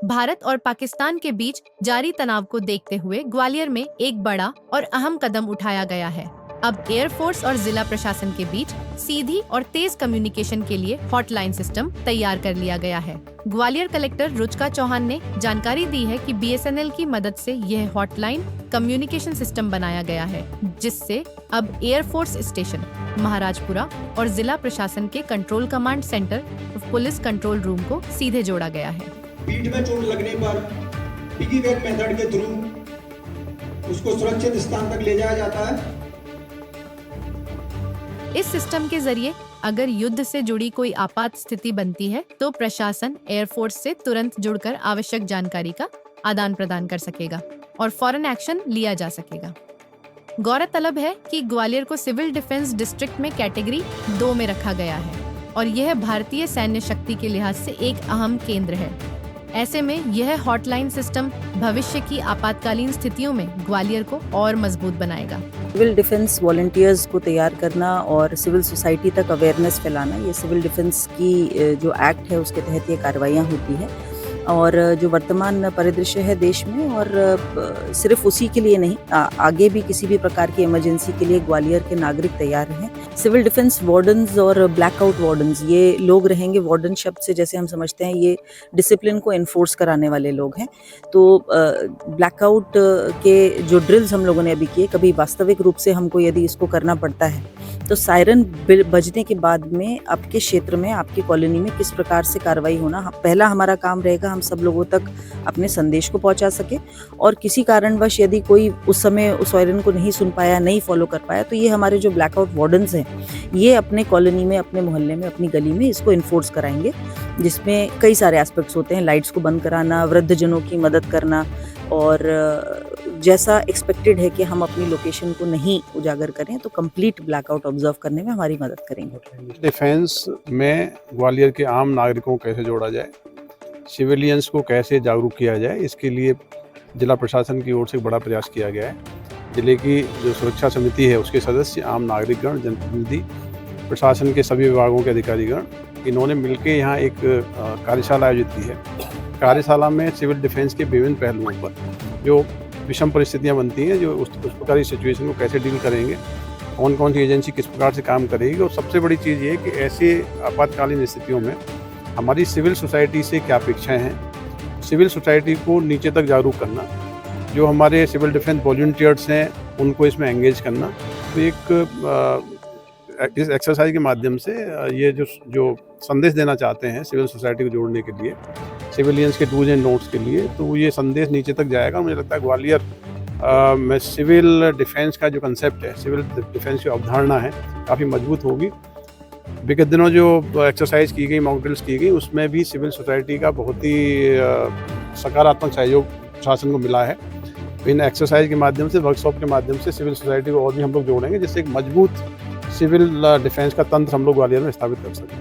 भारत और पाकिस्तान के बीच जारी तनाव को देखते हुए ग्वालियर में एक बड़ा और अहम कदम उठाया गया है। अब एयरफोर्स और जिला प्रशासन के बीच सीधी और तेज कम्युनिकेशन के लिए हॉटलाइन सिस्टम तैयार कर लिया गया है। ग्वालियर कलेक्टर रुचिका चौहान ने जानकारी दी है कि BSNL की मदद से यह हॉटलाइन कम्युनिकेशन सिस्टम बनाया गया है, जिससे अब एयरफोर्स स्टेशन, महाराजपुरा और जिला प्रशासन के control command centre, police control room को सीधे जोड़ा गया है। पीठ में चोट लगने पर पिगीबैक मेथड के थ्रू उसको सुरक्षित स्थान तक ले जाया जाता है। इस सिस्टम के जरिए अगर युद्ध से जुड़ी कोई आपात स्थिति बनती है तो प्रशासन एयरफोर्स से तुरंत जुड़कर आवश्यक जानकारी का आदान प्रदान कर सकेगा और फौरन एक्शन लिया जा सकेगा। गौरतलब है कि ग्वालियर को सिविल डिफेंस डिस्ट्रिक्ट में कैटेगरी 2 में रखा गया है और यह भारतीय सैन्य शक्ति के लिहाज से एक अहम केंद्र है। ऐसे में यह हॉटलाइन सिस्टम भविष्य की आपातकालीन स्थितियों में ग्वालियर को और मजबूत बनाएगा। सिविल डिफेंस वॉलंटियर्स को तैयार करना और सिविल सोसाइटी तक अवेयरनेस फैलाना, ये सिविल डिफेंस की जो एक्ट है उसके तहत ये कार्रवाइयाँ होती है। और जो वर्तमान परिदृश्य है देश में, और सिर्फ उसी के लिए नहीं, आगे भी किसी भी प्रकार की इमरजेंसी के लिए ग्वालियर के नागरिक तैयार हैं। सिविल डिफेंस वार्डन्स और ब्लैकआउट वार्डन्स, ये लोग रहेंगे। वार्डन शब्द से जैसे हम समझते हैं ये डिसिप्लिन को इन्फोर्स कराने वाले लोग हैं। तो ब्लैकआउट के जो ड्रिल्स हम लोगों ने अभी किए, कभी वास्तविक रूप से हमको यदि इसको करना पड़ता है तो सायरन बजने के बाद में आपके क्षेत्र में, आपकी कॉलोनी में किस प्रकार से कार्रवाई होना, पहला हमारा काम रहेगा हम सब लोगों तक अपने संदेश को पहुंचा सके। और किसी कारणवश यदि कोई उस समय उस सायरन को नहीं सुन पाया, नहीं फॉलो कर पाया, तो ये हमारे जो ब्लैकआउट वार्डन्स हैं ये अपने कॉलोनी में, अपने मोहल्ले में, अपनी गली में इसको इन्फोर्स कराएंगे, जिसमें कई सारे एस्पेक्ट्स होते हैं। लाइट्स को बंद कराना, वृद्धजनों की मदद करना, और जैसा एक्सपेक्टेड है कि हम अपनी लोकेशन को नहीं उजागर करें तो कंप्लीट ब्लैकआउट ऑब्जर्व करने में हमारी मदद करेंगे। डिफेंस में ग्वालियर के आम नागरिकों को कैसे जोड़ा जाए, सिविलियंस को कैसे जागरूक किया जाए, इसके लिए जिला प्रशासन की ओर से बड़ा प्रयास किया गया है। जिले की जो सुरक्षा समिति है उसके सदस्य, आम नागरिकगण, जनप्रतिनिधि, प्रशासन के सभी विभागों के अधिकारीगण, इन्होंने मिलकर यहाँ एक कार्यशाला आयोजित की है। कार्यशाला में सिविल डिफेंस के विभिन्न पहलुओं पर जो विषम परिस्थितियाँ बनती हैं, जो उस प्रकार की सिचुएशन को कैसे डील करेंगे, कौन कौन सी एजेंसी किस प्रकार से काम करेगी, और सबसे बड़ी चीज़ ये है कि ऐसे आपातकालीन स्थितियों में हमारी सिविल सोसाइटी से क्या अपेक्षाएं हैं, सिविल सोसाइटी को नीचे तक जागरूक करना, जो हमारे सिविल डिफेंस वॉलंटियर्स हैं उनको इसमें एंगेज करना। तो एक इस एक्सरसाइज के माध्यम से ये जो संदेश देना चाहते हैं सिविल सोसाइटी को जोड़ने के लिए, सिविलियंस के डूज एंड डोंट्स के लिए, तो ये संदेश नीचे तक जाएगा। मुझे लगता है ग्वालियर में सिविल डिफेंस का जो कंसेप्ट है, सिविल डिफेंस की अवधारणा है, काफ़ी मजबूत होगी। विगत दिनों जो एक्सरसाइज की गई, मॉक ड्रिल्स की गई, उसमें भी सिविल सोसाइटी का बहुत ही सकारात्मक सहयोग प्रशासन को मिला है। इन एक्सरसाइज के माध्यम से, वर्कशॉप के माध्यम से सिविल सोसाइटी को और भी हम लोग जोड़ेंगे, जिससे एक मजबूत सिविल डिफेंस का तंत्र हम लोग ग्वालियर में स्थापित कर सकें।